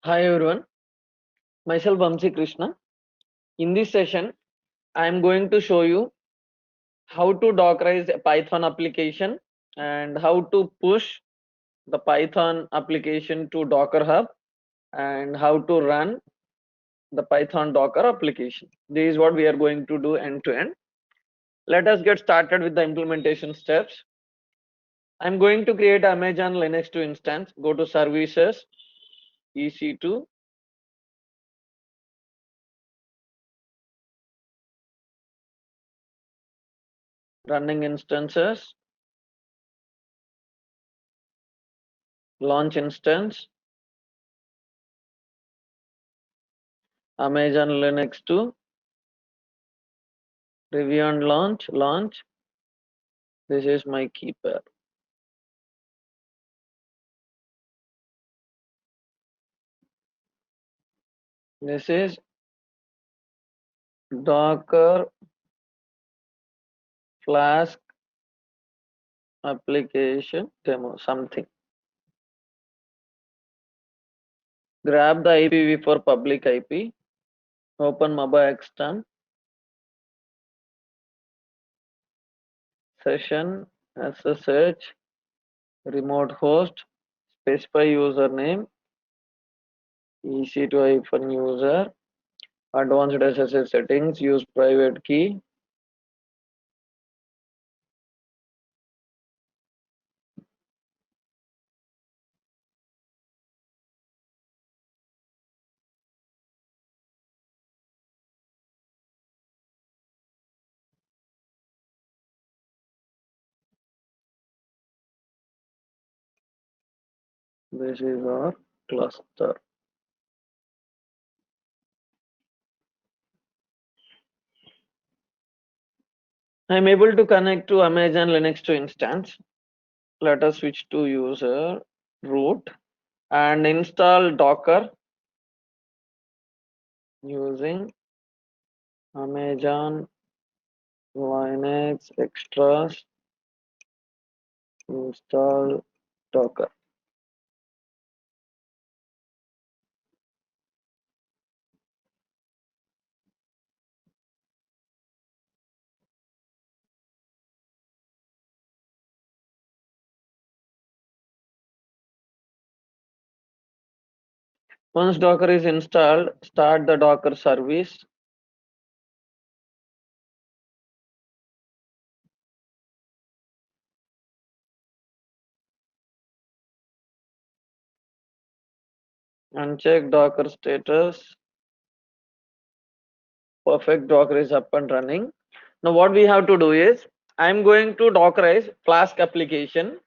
Hi everyone, myself Vamsi Krishna. In this session, I am going to show you how to Dockerize a Python application and how to push the Python application to Docker Hub and how to run the Python Docker application. This is what we are going to do end to end. Let us get started with the implementation steps. I'm going to create Amazon Linux 2 instance. Go to services, EC2, running instances, launch instance, Amazon Linux 2, review and launch. This is my keeper. This is Docker Flask application demo something. Grab the IPv4 for public IP. Open MobaXterm session SSH remote host. Specify username EC2-user. Advanced SSH settings. Use private key. This is our cluster. I'm able to connect to Amazon Linux 2 instance. Let us switch to user root and install Docker using Amazon Linux extras install Docker. Once Docker is installed, start the Docker service. And check Docker status. Perfect, Docker is up and running. Now what we have to do is, I'm going to Dockerize Flask application.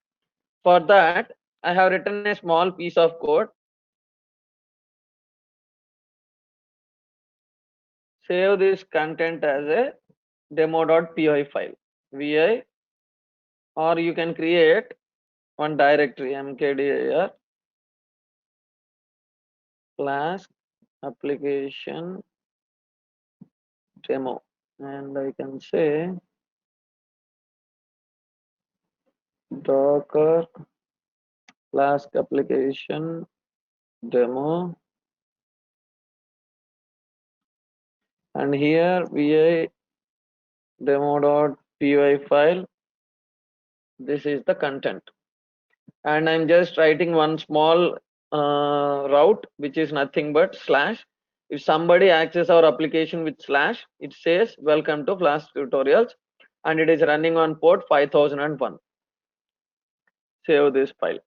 For that, I have written a small piece of code. Save this content as a demo.py file. Vi, or you can create one directory mkdir Flask application demo, and I can say Docker Flask application demo, and here vi demo.py file. This is the content, and I'm just writing one small route which is nothing but slash. If somebody access our application with slash, it says welcome to Flask tutorials, and it is running on port 5001. Save this file.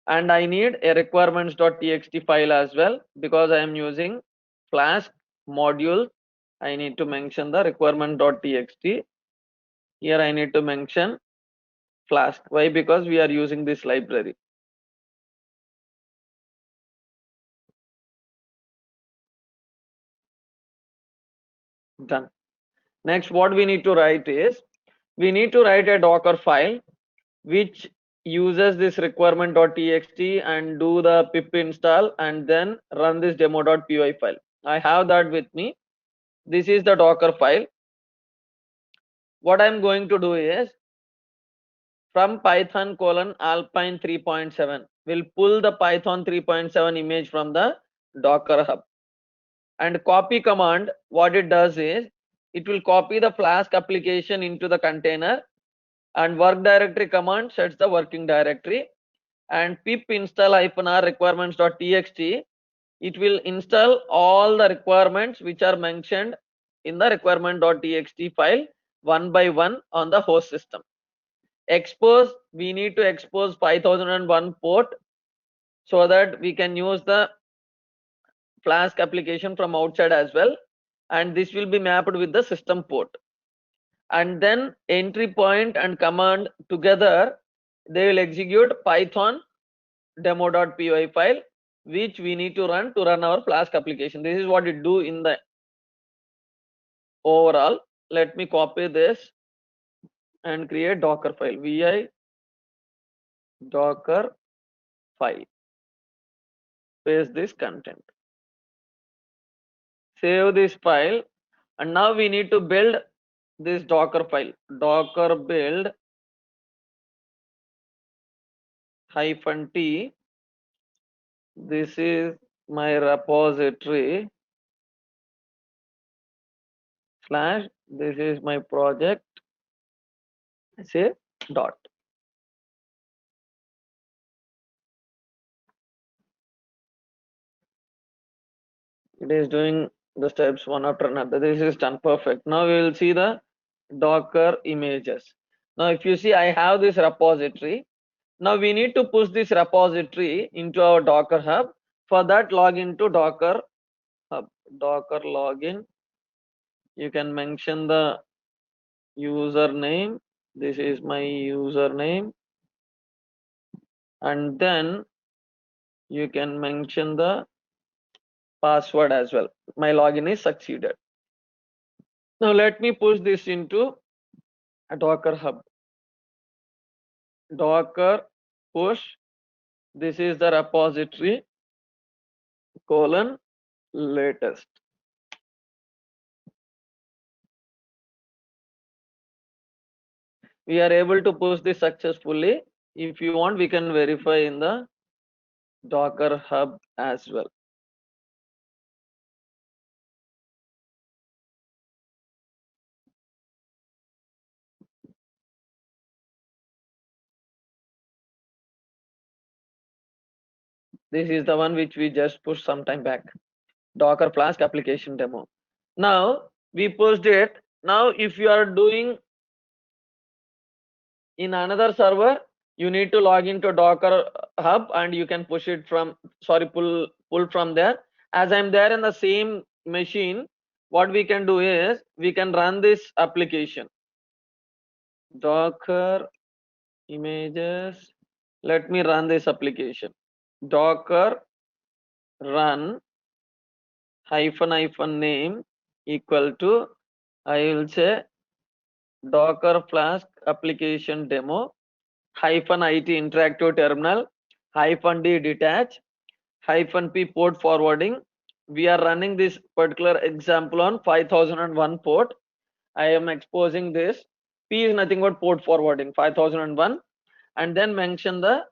And I need a requirements.txt file as well, because I am using Flask module. I need to mention the requirement.txt. Here I need to mention Flask. Why? Because we are using this library. Done. Next, what we need to write is, we need to write a Docker file which uses this requirement.txt and do the pip install and then run this demo.py file. I have that with me. This is the Docker file. What I'm going to do is, from Python : Alpine 3.7, we'll pull the Python 3.7 image from the Docker Hub. And copy command, what it does is, it will copy the Flask application into the container, and work directory command sets the working directory, and pip install -r requirements.txt, it will install all the requirements which are mentioned in the requirement.txt file one by one on the host system. Expose, we need to expose 5001 port so that we can use the Flask application from outside as well, and this will be mapped with the system port. And then entry point and command together, they will execute Python demo.py file, which we need to run our Flask application. This is what it do in the overall. Let me copy this and create Docker file, vi Docker file. Paste this content. Save this file, and now we need to build this Docker file. Docker build -t. This is my repository / this is my project, say dot. It is doing the steps one after another. This is done perfect. Now we will see the Docker images. Now if you see, I have this repository. Now we need to push this repository into our Docker Hub. For that, log into Docker Hub. Docker login. You can mention the username. This is my username, and then you can mention the password as well. My login is succeeded. Now let me push this into a Docker Hub. Docker push. This is the repository :latest. We are able to push this successfully. If you want, we can verify in the Docker Hub as well. This is the one which we just pushed some time back. Docker Flask application demo. Now we pushed it. Now if you are doing in another server, you need to log into Docker Hub and you can push it from, pull from there. As I'm there in the same machine, what we can do is we can run this application. Docker images. Let me run this application. Docker run -- name equal to, I will say, Docker Flask application demo -it interactive terminal -d detach -p port forwarding. We are running this particular example on 5001 port. I am exposing this. P is nothing but port forwarding 5001, and then mention the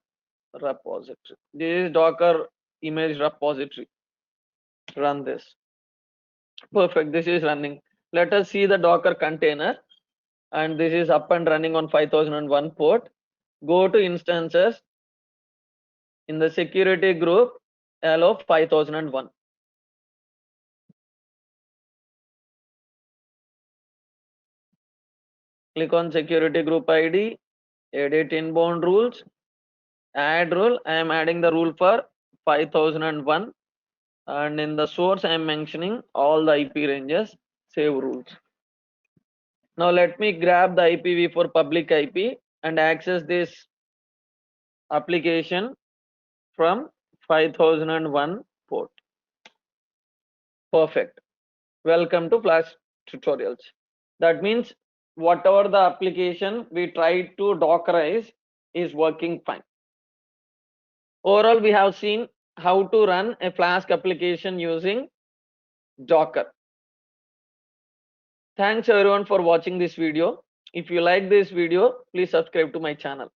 repository. This is Docker image repository. Run this. Perfect. This is running. Let us see the Docker container, and this is up and running on 5001 port. Go to instances. In the security group, allow 5001. Click on security group ID, edit inbound rules, add rule. I am adding the rule for 5001, and in the source I am mentioning all the IP ranges, save rules. Now let me grab the IPv4 public IP and access this application from 5001 port. Perfect. Welcome to Flash tutorials. That means whatever the application we tried to Dockerize is working fine. Overall, we have seen how to run a Flask application using Docker. Thanks everyone for watching this video. If you like this video, please subscribe to my channel.